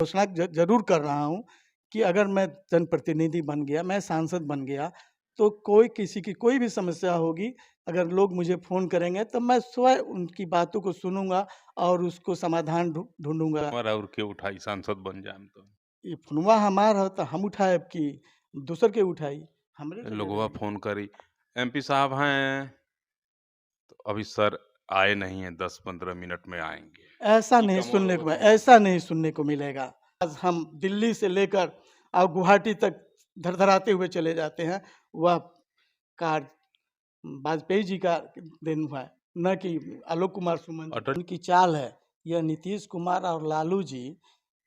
घोषणा ज़रूर कर रहा हूँ कि अगर मैं जनप्रतिनिधि बन गया, मैं सांसद बन गया, तो कोई किसी की कोई भी समस्या होगी, अगर लोग मुझे फ़ोन करेंगे, तो मैं स्वयं उनकी बातों को सुनूँगा और उसको समाधान ढूँढूँगा। और के उठाई सांसद बन जाएम तो ये फ़ोनवा हमार ह, त हम उठाएब कि दूसर के उठाई, हमरे लगे लोगवा रही। फ़ोन करी, एमपी साहब हैं, तो अभी सर आए नहीं हैं, 10-15 मिनट में आएँगे। ऐसा ई नहीं कमवा सुनने रउआ को सुनम। ऐसा नहीं सुनने को मिलेगा। आज हम दिल्ली से लेकर और गुवाहाटी तक धड़धड़ाते हुए चले जाते हैं, वह कार्य वाजपेयी जी का देन हुआ है, न कि आलोक कुमार सुमन अटल उनकी चाल है। यह नीतीश कुमार और लालू जी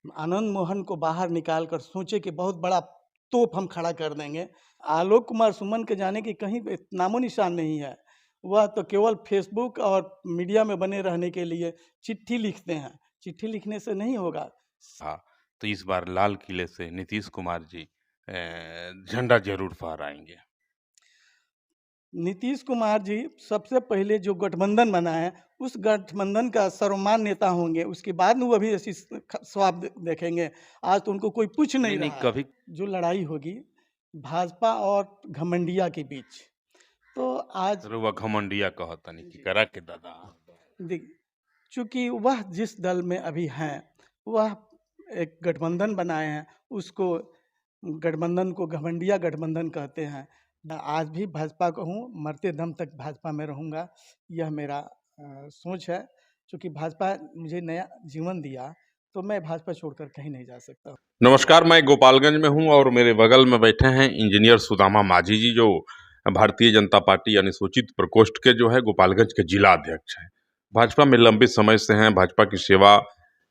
आनंद मोहन को बाहर निकाल कर सोचे कि बहुत बड़ा तोप हम खड़ा कर देंगे। आलोक कुमार सुमन के जाने की कहीं पे नामो-निशान नहीं है। वह तो केवल फ़ेसबुक और मीडिया में बने रहने के लिए चिट्ठी लिखते हैं। चिट्ठी लिखने से नहीं होगा। हाँ, तो इस बार लाल किले से नीतीश कुमार जी झंडा ज़रूर फहराएँगे। नीतीश कुमार जी सबसे पहले जो गठबंधन बना है, उस गठबंधन का सर्वमान्य नेता होंगे, उसके बाद में वो भी ऐसी स्वाब देखेंगे। आज तो उनको कोई पूछ नहीं नहीं, रहा है। कभी जो लड़ाई होगी भाजपा और घमंडिया के बीच, तो आज रउआ घमंडिया कहतनी कि करा के दादा। देख चूँकि वह जिस दल में अभी हैं, वह एक गठबंधन बनाए हैं, उसको गठबंधन को घमंडिया गठबंधन कहते हैं। मैं आज भी भाजपा को हूँ, मरते दम तक भाजपा में रहूँगा, यह मेरा सोच है। चूँकि भाजपा मुझे नया जीवन दिया, तो मैं भाजपा छोड़कर कहीं नहीं जा सकता। नमस्कार, मैं गोपालगंज में हूँ और मेरे बगल में बैठे हैं इंजीनियर सुदामा माझी जी, जो भारतीय जनता पार्टी अनुसूचित प्रकोष्ठ के जो है गोपालगंज के जिला अध्यक्ष हैं। भाजपा में लंबे समय से हैं, भाजपा की सेवा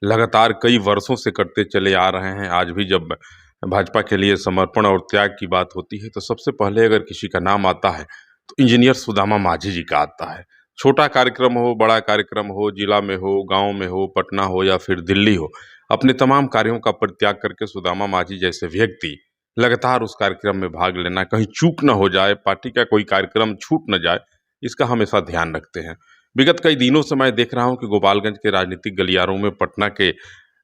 लगातार कई वर्षों से करते चले आ रहे हैं। आज भी जब भाजपा के लिए समर्पण और त्याग की बात होती है, तो सबसे पहले अगर किसी का नाम आता है, तो इंजीनियर सुदामा माझी जी का आता है। छोटा कार्यक्रम हो, बड़ा कार्यक्रम हो, जिला में हो, गाँव में हो, पटना हो या फिर दिल्ली हो, अपने तमाम कार्यों का परित्याग करके सुदामा माझी जैसे व्यक्ति लगातार उस कार्यक्रम में भाग लेना, कहीं चूक न हो जाए, पार्टी का कोई कार्यक्रम छूट न जाए, इसका हमेशा ध्यान रखते हैं। विगत कई दिनों से मैं देख रहा हूं कि गोपालगंज के राजनीतिक गलियारों में, पटना के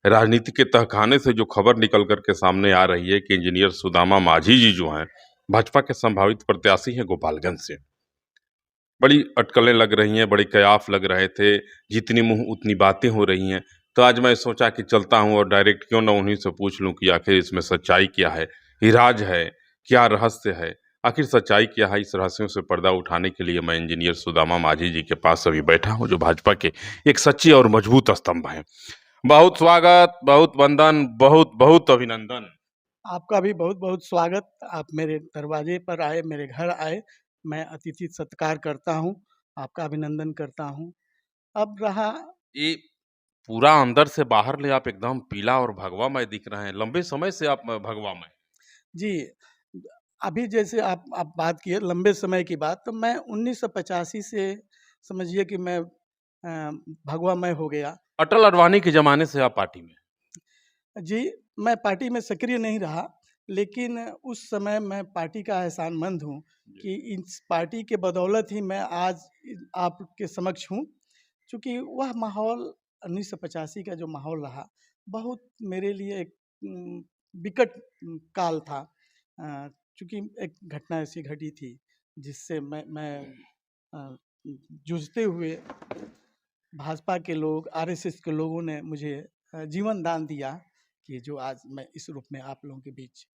राजनीति के तहखाने से जो खबर निकल कर के सामने आ रही है कि इंजीनियर सुदामा माझी जी जो हैं, भाजपा के संभावित प्रत्याशी हैं गोपालगंज से। बड़ी अटकलें लग रही हैं, बड़े कयाफ लग रहे थे, जितनी मुँह उतनी बातें हो रही हैं। तो आज मैं सोचा कि चलता हूँ और डायरेक्ट क्यों ना उन्हीं से पूछ लूँ कि आखिर इसमें सच्चाई क्या है? इराज है? क्या रहस्य है? आखिर सच्चाई क्या है? इस रहस्यों से पर्दा उठाने के लिए मैं इंजीनियर सुदामा माझी जी के पास अभी बैठा हूँ, जो भाजपा के एक सच्चे और मजबूत स्तंभ हैं। बहुत स्वागत, बहुत वंदन, बहुत-बहुत अभिनंदन। आपका भी बहुत-बहुत स्वागत। आप मेरे दरवाजे पर आए, मेरे घर आए, मैं अतिथि सत्कार करता हूँ, आपका अभिनंदन करता हूँ। अब रहा ये पूरा अंदर से बाहर ले आप एकदम पीला और भगवा-मय दिख रहे हैं। लंबे समय से आप भगवा-मय। जी, अभी जैसे आप बात किए लंबे समय की बात, तो मैं 1985 से समझिए कि मैं भगवामय हो गया। अटल अडवाणी के ज़माने से आप पार्टी में हैं। जी, मैं पार्टी में सक्रिय नहीं रहा, लेकिन उस समय मैं पार्टी का एहसानमंद हूँ जी। कि इस पार्टी के बदौलत ही मैं आज आपके समक्ष हूँ। चूँकि वह माहौल 1985 का जो माहौल रहा, बहुत मेरे लिए एक विकट काल था। चूँकि एक घटना ऐसी घटी थी, जिससे मैं अ, जूझते हुए भाजपा के लोग, आरएसएस के लोगों ने मुझे जीवन दान दिया कि जो आज मैं इस रूप में आप लोगों के बीच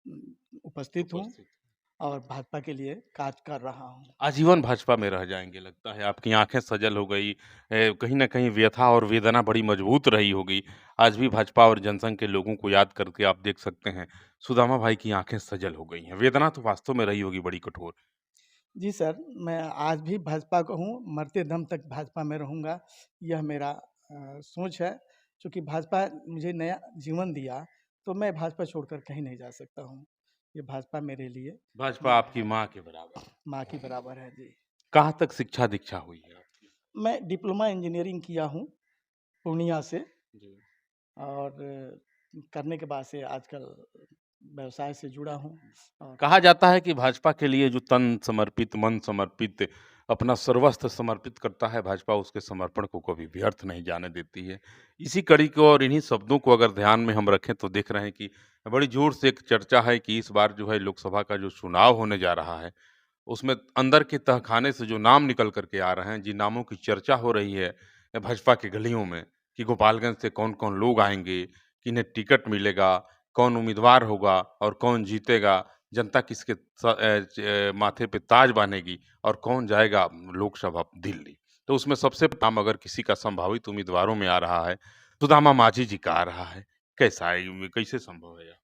उम, उपस्थित हूँ उपस्थित। और भाजपा के लिए कार्य कर रहा हूँ। आजीवन भाजपा में रह जाएँगे लगता है, आपकी आँखें सजल हो गई। कहीं न कहीं व्यथा और वेदना बड़ी मजबूत रही होगी। आज भी भाजपा और जनसंघ के लोगों को याद करके आप देख सकते हैं, सुदामा भाई की आँखें सजल हो गई हैं। वेदना तो वास्तव में रही होगी बड़ी कठोर। जी सर, मैं आज भी भाजपा का हूँ, मरते दम तक भाजपा में रहूँगा, यह मेरा सोच है। चूँकि भाजपा मुझे नया जीवन दिया, तो मैं भाजपा छोड़कर कहीं नहीं जा सकता हूँ। ये भाजपा मेरे लिए भाजपा माँ आपकी माँ के बराबर है। माँ की बराबर है। जी। कहाँ तक शिक्षा-दीक्षा हुई है आपकी? मैं डिप्लोमा इंजीनियरिंग किया हूँ पूर्णिया से। जी। और करने के बाद से आजकल व्यवसाय से जुड़ा हूँ। और कहा जाता है कि भाजपा के लिए जो तन समर्पित, मन समर्पित, अपना सर्वस्व समर्पित करता है, भाजपा उसके समर्पण को कभी व्यर्थ नहीं जाने देती है। इसी कड़ी को और इन्हीं शब्दों को अगर ध्यान में हम रखें तो देख रहे हैं कि बड़ी जोर से एक चर्चा है कि इस बार जो है लोकसभा का जो चुनाव होने जा रहा है, उसमें अंदर के तहखाने से जो नाम निकल कर के आ रहे हैं, जिन नामों की चर्चा हो रही है भाजपा की गलियों में कि गोपालगंज से कौन-कौन लोग आएँगे, किन्हें टिकट मिलेगा, कौन उम्मीदवार होगा और कौन जीतेगा, जनता किसके माथे पे ताज बाँधेगी और कौन जाएगा लोकसभा दिल्ली। तो उसमें सबसे नाम अगर किसी का संभावित उम्मीदवारों में आ रहा है, सुदामा मांझी जी का आ रहा है। कैसा है ये कैसे संभव है यह?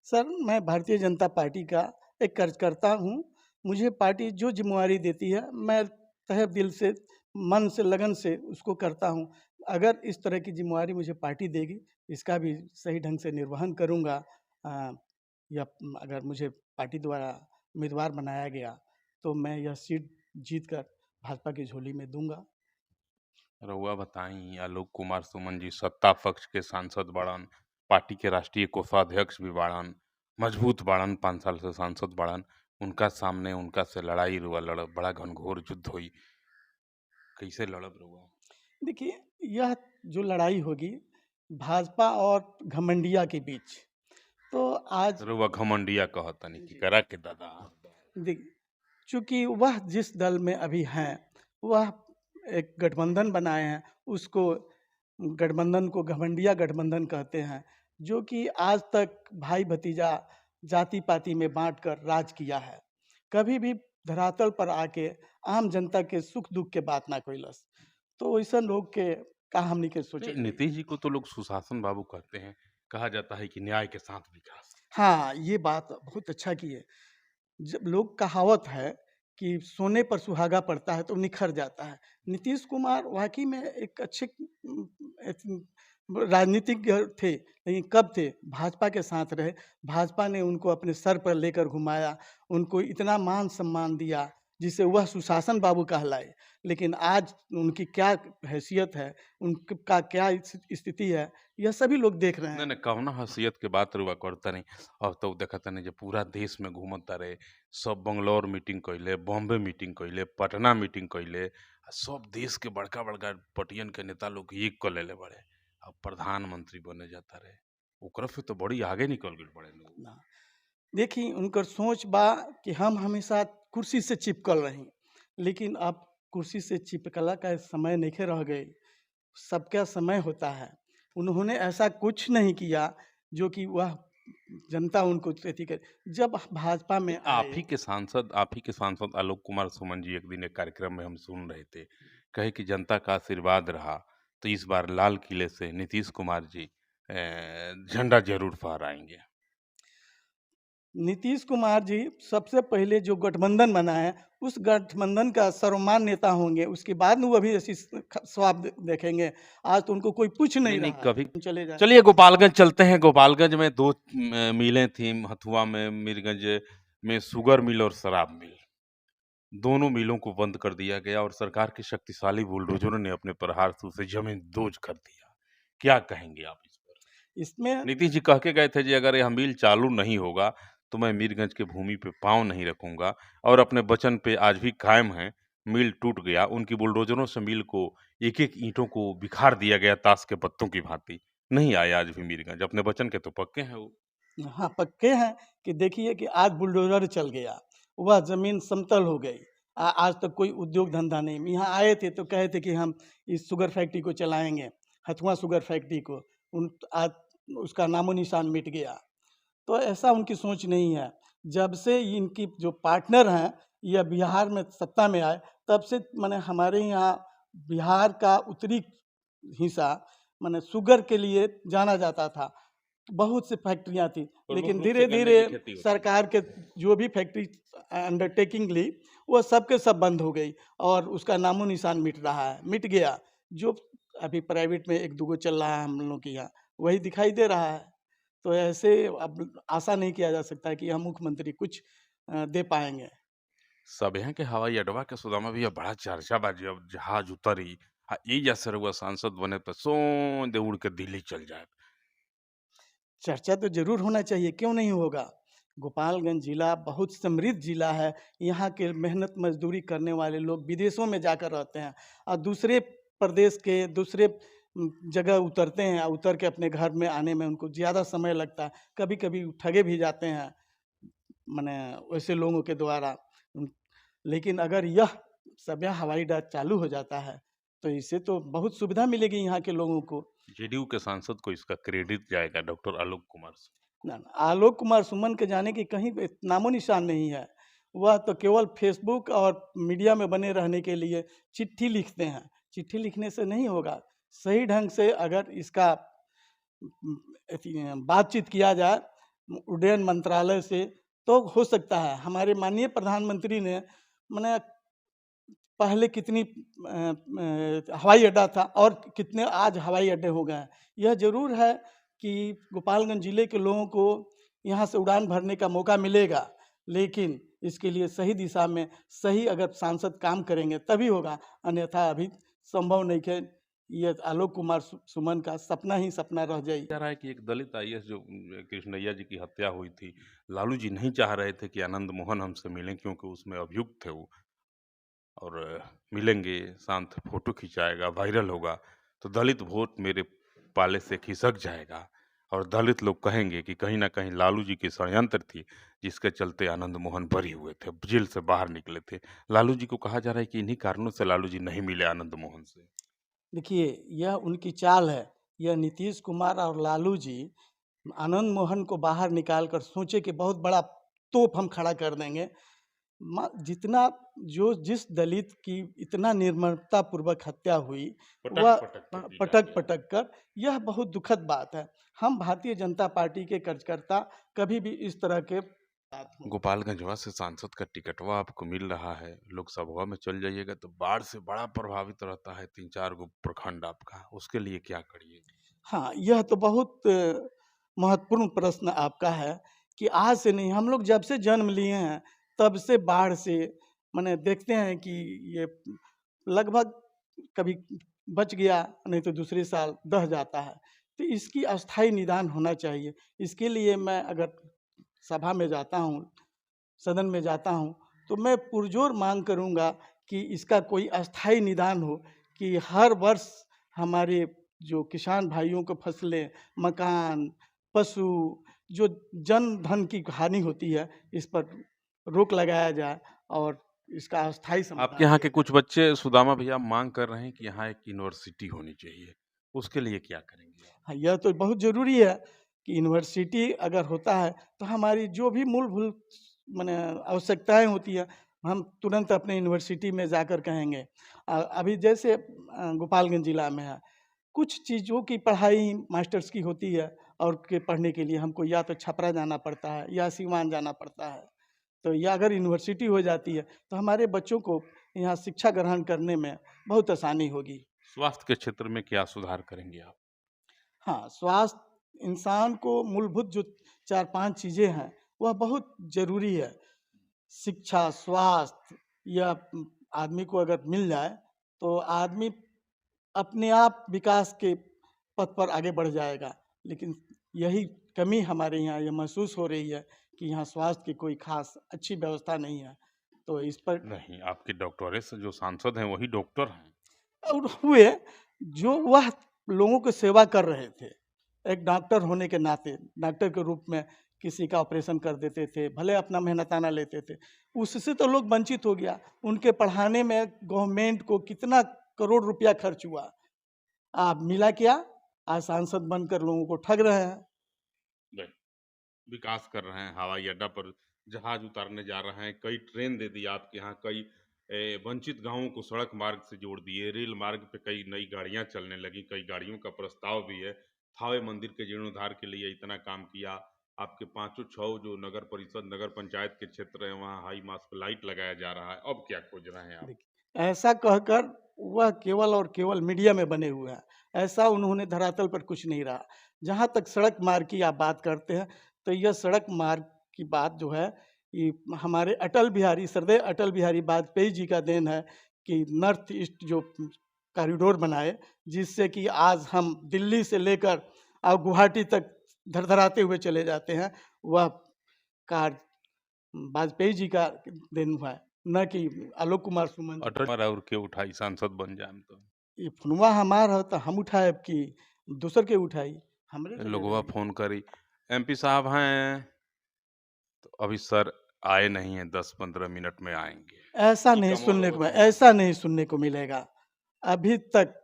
सर, मैं भारतीय जनता पार्टी का एक कार्यकर्ता हूँ। मुझे पार्टी जो ज़िम्मेवारी देती है, मैं तहे दिल से, मन से, लगन से उसको करता हूँ। अगर इस तरह की ज़िम्मेवारी मुझे पार्टी देगी, इसका भी सही ढंग से निर्वहन करूँगा। या अगर मुझे पार्टी द्वारा उम्मीदवार बनाया गया, तो मैं यह सीट जीतकर भाजपा की झोली में दूँगा। रउआ बताई आलोक कुमार सुमन जी सत्ता पक्ष के सांसद बाड़न, पार्टी के राष्ट्रीय कोषाध्यक्ष भी बाड़न, मजबूत बाड़न, 5 साल से सांसद बाड़न। उनका सामने उनका से लड़ाई रुआ लड़ब, बड़ा घनघोर युद्ध होई। कैसे लड़ब रउआ? देखिए, यह जो लड़ाई होगी भाजपा और घमंडिया के बीच, तो आज रउआ घमंडिया कहतनी कि करा के दादा। देख चूँकि वह जिस दल में अभी हैं, वह एक गठबंधन बनाए हैं, उसको गठबंधन को घमंडिया गठबंधन कहते हैं, जो कि आज तक भाई-भतीजा, जाति-पाति में बाँट कर राज किया है। कभी भी धरातल पर आके आम जनता के सुख-दुःख के बात ना कइलस। तो अइसन लोग के का हमनी के नहीं, सोचे के। नीतीश जी को तो लोग सुशासन बाबू कहते हैं। कहा जाता है कि न्याय के साथ विकास। हाँ, ये बात बहुत अच्छा की है। जब लोग कहावत है कि सोने पर सुहागा पड़ता है तो निखर जाता है। नीतीश कुमार वाक़ई में एक अच्छे राजनीतिज्ञ थे, लेकिन कब थे? भाजपा के साथ रहे। भाजपा ने उनको अपने सर पर लेकर घुमाया, उनको इतना मान-सम्मान दिया, जिसे वह सुशासन बाबू कहलाए। लेकिन आज उनकी क्या हैसियत है, उनका क्या स्थिति है, यह सभी लोग देख रहे नहीं, हैं। नहीं, कौना हैसियत के बात रउआ करतनी। अब तो देखतानी जे पूरा देश में घूमत तारे, सब बंगलौर मीटिंग कइले, बॉम्बे मीटिंग कइले, पटना मीटिंग कइले, आ सब देश के बड़का-बड़का पटियन के नेता लोग एक क लेले बाड़े। अब प्रधानमंत्री बने जाता रहे। ओकरा से तो बड़ी आगे निकल गइल बाड़े लोग। ना देखी उनकर सोच बा कि हम हमेशा कुर्सी से चिपकल रही, लेकिन अब कुर्सी से चिपकला का समय नइखे रह गई। सबका समय होता है। उन्होंने ऐसा कुछ नहीं किया जो कि वह जनता उनको अथी करे। जब भाजपा नहीं, में आए, आप ही के सांसद आलोक कुमार सुमन जी एक दिन एक कार्यक्रम में हम सुन रहे थे। कहे कि जनता का आशीर्वाद रहा, तो इस बार लाल किले से नीतीश कुमार जी झंडा ज़रूर फहराएँगे। नीतीश कुमार जी सबसे पहले जो गठबंधन बनाए, उस गठबंधन का सर्वमान्य नेता होंगे, उसके बाद में वो भी ऐसी स्वाब देखेंगे। आज तो उनको कोई पूछ नहीं, नहीं नहीं, रहा कभी है। चले जाएँ। चलिए गोपालगंज चलते हैं। गोपालगंज में 2 मिलें थीं, हथुआ में, मीरगंज में शुगर मिल और शराब मिल। दोनों मिलों को बंद कर दिया गया और सरकार के शक्तिशाली बुलडोजरों ने अपने प्रहार से उसे जमींदोज कर दिया। क्या कहेंगे आप इस पर? इसमें नीतीश जी कह के गए थे जी अगर यह मिल चालू नहीं होगा, तो मैं मीरगंज की भूमि पे पाँव नहीं रखूँगा और अपने वचन पे आज भी कायम हैं। मिल टूट गया, उनकी बुलडोजरों से मिल को एक-एक ईंटों को बिखार दिया गया ताश के पत्तों की भाँति। नहीं आए आज भी मीरगंज, अपने वचन के तो पक्के हैं वो। हाँ, पक्के हैं कि देखिए कि आज बुलडोज़र चल गया, वह ज़मीन समतल हो गई। आज तक कोई उद्योग धंधा नहीं। यहाँ आए थे तो कहे थे कि हम इस शुगर फैक्ट्री को चलाएँगे, हथुआ शुगर फैक्ट्री को। आज उसका नामो-निशान मिट गया। तो ऐसा उनकी सोच नहीं है। जब से इनकी जो पार्टनर हैं, ये बिहार में सत्ता में आए, तब से माने हमारे यहाँ बिहार का उत्तरी हिस्सा माने शुगर के लिए जाना जाता था। बहुत सी फैक्ट्रियाँ थी, प्रमुख लेकिन रूप से गन्ने धीरे-धीरे की खेती होती है। सरकार के जो भी फैक्ट्री अंडरटेकिंग ली, वो सब के सब बंद हो गई और उसका नामो-निशान मिट रहा है, मिट गया। जो अभी प्राइवेट में 1-2 गो चल रहा है हम लोगों के यहाँ, वही दिखाई दे रहा है। तो ऐसे अब आशा नहीं किया जा सकता है कि हम मुख्यमंत्री कुछ दे पाएँगे। सब यहाँ के हवाई अड्डवा के सुदामा भैया बड़ा चर्चा बा जब जहाज उतरी एइजा से रउआ सांसद बने तो सोझे उड़ के दिल्ली चल जाए। चर्चा तो ज़रूर होना चाहिए, क्यों नहीं होगा? गोपालगंज ज़िला बहुत समृद्ध ज़िला है। यहाँ के मेहनत मज़दूरी करने वाले लोग विदेशों में जाकर रहते हैं और दूसरे प्रदेश के दूसरे जगह उतरते हैं, उतर के अपने घर में आने में उनको ज़्यादा समय लगता है। कभी-कभी ठगे भी जाते हैं, माने वैसे लोगों के द्वारा। लेकिन अगर यह सभ्या हवाई अड्डा चालू हो जाता है, तो इससे तो बहुत सुविधा मिलेगी यहाँ के लोगों को। जेडीयू के सांसद को इसका क्रेडिट जाएगा, डॉक्टर आलोक कुमार से। ना, आलोक कुमार सुमन के जाने की कहीं पे नामो निशान नहीं है। वह तो केवल फेसबुक और मीडिया में बने रहने के लिए चिट्ठी लिखते हैं। चिट्ठी लिखने से नहीं होगा। सही ढंग से अगर इसका बातचीत किया जाए उड्डयन मंत्रालय से, तो हो सकता है। हमारे माननीय प्रधानमंत्री ने माने पहले कितनी हवाई अड्डा था और कितने आज हवाई अड्डे हो गए हैं। यह ज़रूर है कि गोपालगंज ज़िले के लोगों को यहाँ से उड़ान भरने का मौका मिलेगा, लेकिन इसके लिए सही दिशा में सही अगर सांसद काम करेंगे तभी होगा, अन्यथा अभी संभव नहीं है। ये आलोक कुमार सुमन का सपना ही सपना रह जाए। कह रहा है कि एक दलित आईएएस जो कृष्णैया जी की हत्या हुई थी, लालू जी नहीं चाह रहे थे कि आनंद मोहन हमसे मिलें, क्योंकि उसमें अभियुक्त थे वो, और मिलेंगे, शांत फोटो खिंचाएगा, वायरल होगा, तो दलित वोट मेरे पाले से खिसक जाएगा और दलित लोग कहेंगे कि कहीं ना कहीं लालू जी की षड्यंत्र थी, जिसके चलते आनंद मोहन बरी हुए थे, जेल से बाहर निकले थे। लालू जी को कहा जा रहा है कि इन्हीं कारणों से लालू जी नहीं मिले आनंद मोहन से। देखिए, यह उनकी चाल है। यह नीतीश कुमार और लालू जी आनंद मोहन को बाहर निकाल कर सोचे कि बहुत बड़ा तोप हम खड़ा कर देंगे। जितना जो जिस दलित की इतना निर्ममता पूर्वक हत्या हुई, वह पटक पटक कर, यह बहुत दुखद बात है। हम भारतीय जनता पार्टी के कार्यकर्ता कभी भी इस तरह के गोपालगंजवा से सांसद का टिकटवा आपको मिल रहा है, लोकसभा में चल जाइएगा तो बाढ़ से बड़ा प्रभावित रहता है 3-4 गो प्रखंड आपका, उसके लिए क्या करिए? हाँ, यह तो बहुत महत्वपूर्ण प्रश्न आपका है कि आज से नहीं, हम लोग जब से जन्म लिए हैं तब से बाढ़ से माने देखते हैं कि ये लगभग कभी बच गया, नहीं तो दूसरे साल दह जाता है। तो इसकी अस्थायी निदान होना चाहिए। इसके लिए मैं अगर सभा में जाता हूँ, सदन में जाता हूँ, तो मैं पुरजोर मांग करूँगा कि इसका कोई अस्थायी निदान हो, कि हर वर्ष हमारे जो किसान भाइयों को फसलें, मकान, पशु, जो जन धन की हानि होती है, इस पर रोक लगाया जाए और इसका अस्थायी आपके समाधान यहाँ के किया कुछ बच्चे सुदामा भैया मांग कर रहे हैं कि यहाँ एक यूनिवर्सिटी होनी चाहिए, उसके लिए क्या करेंगे आप? हाँ, यह तो बहुत ज़रूरी है कि यूनिवर्सिटी अगर होता है तो हमारी जो भी मूलभूत माने आवश्यकताएं होती है, हम तुरंत अपने यूनिवर्सिटी में जाकर कहेंगे। अभी जैसे गोपालगंज ज़िला में है, कुछ चीज़ों की पढ़ाई मास्टर्स की होती है और के पढ़ने के लिए हमको या तो छपरा जाना पड़ता है या सीवान जाना पड़ता है। तो या अगर यूनिवर्सिटी हो जाती है तो हमारे बच्चों को यहाँ शिक्षा ग्रहण करने में बहुत आसानी होगी। स्वास्थ्य के क्षेत्र में क्या सुधार करेंगे आप? हाँ, स्वास्थ्य इंसान को मूलभूत जो 4-5 चीज़ें हैं, वह बहुत ज़रूरी है। शिक्षा, स्वास्थ्य, या आदमी को अगर मिल जाए, तो आदमी अपने आप विकास के पथ पर आगे बढ़ जाएगा। लेकिन यही कमी हमारे यहाँ ये महसूस हो रही है कि यहाँ स्वास्थ्य की कोई ख़ास अच्छी व्यवस्था नहीं है। तो इस पर नहीं, आपके डॉक्टरेट से जो सांसद हैं वही डॉक्टर हैं। और हुए जो वह लोगों की सेवा कर रहे थे, एक डॉक्टर होने के नाते डॉक्टर के रूप में किसी का ऑपरेशन कर देते थे, भले अपना मेहनताना लेते थे, उससे तो लोग वंचित हो गया। उनके पढ़ाने में गवर्नमेंट को कितना करोड़ रुपया खर्च हुआ, आप मिला क्या? आज सांसद बनकर लोगों को ठग रहे हैं। नहीं, विकास कर रहे हैं, हवाई अड्डा पर जहाज उतारने जा रहे हैं, कई ट्रेन दे दी आपके यहाँ, कई वंचित गांवों को सड़क मार्ग से जोड़ दिए, रेल मार्ग पे कई नई गाड़ियां चलने लगी, कई गाड़ियों का प्रस्ताव भी है। थावे मंदिर के जीर्णोद्धार के लिए इतना काम किया। आपके 5-6 जो नगर परिषद नगर पंचायत के क्षेत्र है, वहाँ हाई मास्क लाइट लगाया जा रहा है। अब क्या खोज रहे हैं आप? देखिए, ऐसा कहकर वह केवल और केवल मीडिया में बने हुए हैं। ऐसा उन्होंने धरातल पर कुछ नहीं रहा। जहाँ तक सड़क मार्ग की आप बात करते हैं, तो यह सड़क मार्ग की बात जो है, ये हमारे श्रद्धेय अटल बिहारी वाजपेयी जी का देन है कि नॉर्थ ईस्ट जो कॉरिडोर बनाए, जिससे कि आज हम दिल्ली से लेकर और गुवाहाटी तक धड़धड़ाते हुए चले जाते हैं। वह कार्य वाजपेयी जी का देन हुआ है, न कि आलोक कुमार सुमन जी। अटल और के उठाई सांसद बन जाए तो ये फोनवा हमार ह त हम उठाएब कि दूसर के उठाई, हमरे लगे लोगवा रही। फोन करी। एमपी साहब हैं तो अभी सर आए नहीं हैं, 10-15 मिनट में आएंगे। ऐसा ये नहीं कमाल सुनने को होती है। ऐसा नहीं सुनने को मिलेगा। अभी तक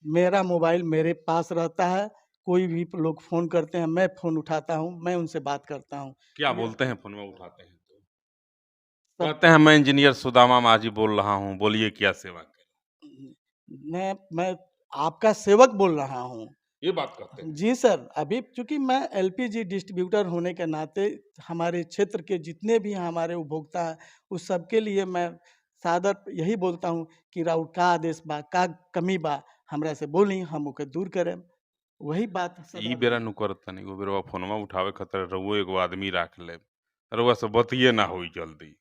मेरा मोबाइल मेरे पास रहता है, कोई भी लोग फ़ोन करते हैं, मैं फ़ोन उठाता हूँ, मैं उनसे बात करता हूँ। क्या ये बोलते हैं फोनवा उठाते हैं तो? सब कहते हैं मैं इंजीनियर सुदामा माझी बोल रहा हूँ, बोलिए क्या सेवा करें? मैं आपका सेवक बोल रहा हूँ। ये बात कहते हैं। जी सर, अभी चूँकि मैं एलपीजी डिस्ट्रीब्यूटर होने के नाते हमारे क्षेत्र के जितने भी हमारे उपभोक्ता हैं, उस सबके लिए मैं सादर यही बोलता हूँ कि राउर का आदेश बा, का कमी बा, हमरा से बोली, हम ओके दूर करें। वही बात ई सदा बेरा रही। नु करत नहीं, वो बेरवा फोनवा उठावे खातिर रउआ एगो आदमी राख ले, रउआ से बतिये ना होई जल्दी।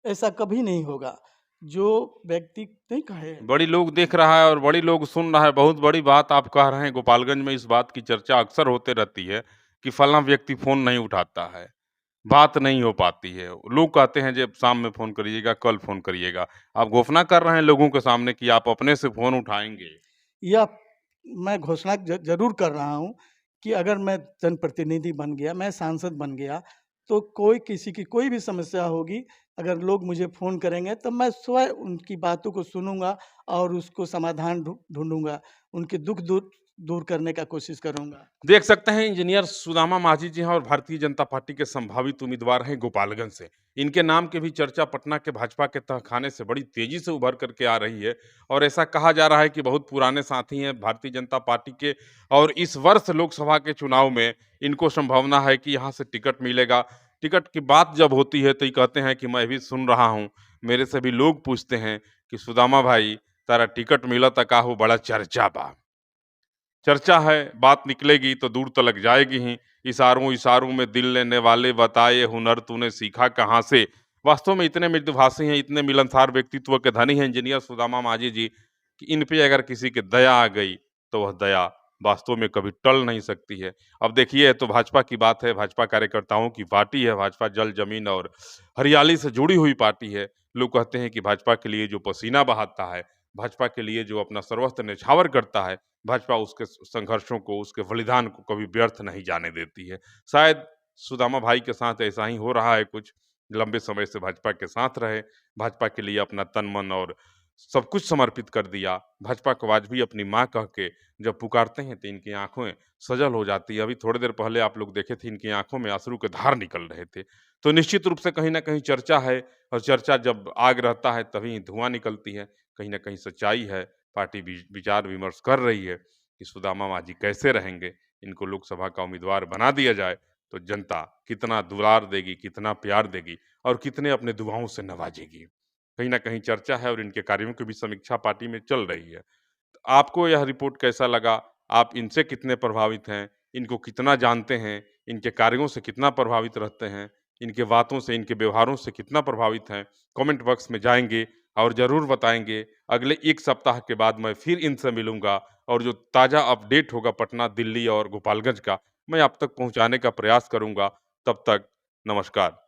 ऐसा कभी नहीं होगा। जो व्यक्ति नहीं कहे बड़ी लोग देख रहा है और बड़ी लोग सुन रहा है। बहुत बड़ी बात आप कह रहे हैं। गोपालगंज में इस बात की चर्चा अक्सर होते रहती है कि फलां व्यक्ति फ़ोन नहीं उठाता है, बात नहीं हो पाती है। लोग कहते हैं जब शाम में फ़ोन करिएगा, कल फ़ोन करिएगा। आप घोषणा कर रहे हैं लोगों के सामने कि आप अपने से फ़ोन उठाएँगे। यह मैं घोषणा ज़रूर कर रहा हूँ कि अगर मैं जनप्रतिनिधि बन गया, मैं सांसद बन गया, तो कोई किसी की कोई भी समस्या होगी, अगर लोग मुझे फ़ोन करेंगे, तो मैं स्वयं उनकी बातों को सुनूँगा और उसको समाधान ढूँढूँगा। उनके दुःख दूर दूर करने का कोशिश करूँगा। देख सकते हैं इंजीनियर सुदामा माझी जी हैं और भारतीय जनता पार्टी के संभावित उम्मीदवार हैं गोपालगंज से। इनके नाम की भी चर्चा पटना के भाजपा के तहखाने से बड़ी तेजी से उभर करके आ रही है और ऐसा कहा जा रहा है कि बहुत पुराने साथी हैं भारतीय जनता पार्टी के और इस वर्ष लोकसभा के चुनाव में इनको संभावना है कि यहाँ से टिकट मिलेगा। टिकट की बात जब होती है तो ये कहते हैं कि मैं भी सुन रहा हूँ, मेरे से भी लोग पूछते हैं कि सुदामा भाई तारा टिकट मिला का हो बड़ा चर्चा बा। चर्चा है, बात निकलेगी तो दूर तलक जाएगी ही। इशारों इशारों में दिल लेने वाले बताए हुनर तूने सीखा कहाँ से। वास्तव में इतने मृदुभाषी हैं, इतने मिलनसार व्यक्तित्व के धनी हैं इंजीनियर सुदामा माझी जी कि इन पे अगर किसी की दया आ गई तो वह दया वास्तव में कभी टल नहीं सकती है। अब देखिए तो भाजपा की बात है, भाजपा कार्यकर्ताओं की पार्टी है, भाजपा जल जमीन और हरियाली से जुड़ी हुई पार्टी है। लोग कहते हैं कि भाजपा के लिए जो पसीना बहाता है, भाजपा के लिए जो अपना सर्वस्व न्यौछावर करता है, भाजपा उसके संघर्षों को, उसके बलिदान को कभी व्यर्थ नहीं जाने देती है। शायद सुदामा भाई के साथ ऐसा ही हो रहा है कुछ। लंबे समय से भाजपा के साथ रहे, भाजपा के लिए अपना तन-मन और सब कुछ समर्पित कर दिया। भाजपा को आज भी अपनी माँ कह के जब पुकारते हैं तो इनकी आँखें सजल हो जाती है। अभी थोड़ी देर पहले आप लोग देखे थे इनकी आँखों में अश्रु के धार निकल रहे थे। तो निश्चित रूप से कहीं न कहीं चर्चा है और चर्चा जब आग रहता है तभी धुआँ निकलती है। कहीं न कहीं सच्चाई है। पार्टी विचार विमर्श कर रही है कि सुदामा माझी कैसे रहेंगे। इनको लोकसभा का उम्मीदवार बना दिया जाए तो जनता कितना दुलार देगी, कितना प्यार देगी और कितने अपने दुआओं से नवाजेगी। कहीं न कहीं चर्चा है और इनके कार्यों की भी समीक्षा पार्टी में चल रही है। तो आपको यह रिपोर्ट कैसा लगा? आप इनसे कितने प्रभावित हैं? इनको कितना जानते हैं? इनके कार्यों से कितना प्रभावित रहते हैं? इनके बातों से, इनके व्यवहारों से कितना प्रभावित हैं? कमेंट बॉक्स में जाएँगे और ज़रूर बताएँगे। अगले 1 सप्ताह के बाद मैं फिर इनसे मिलूँगा और जो ताज़ा अपडेट होगा पटना, दिल्ली और गोपालगंज का, मैं आप तक पहुँचाने का प्रयास करूँगा। तब तक नमस्कार।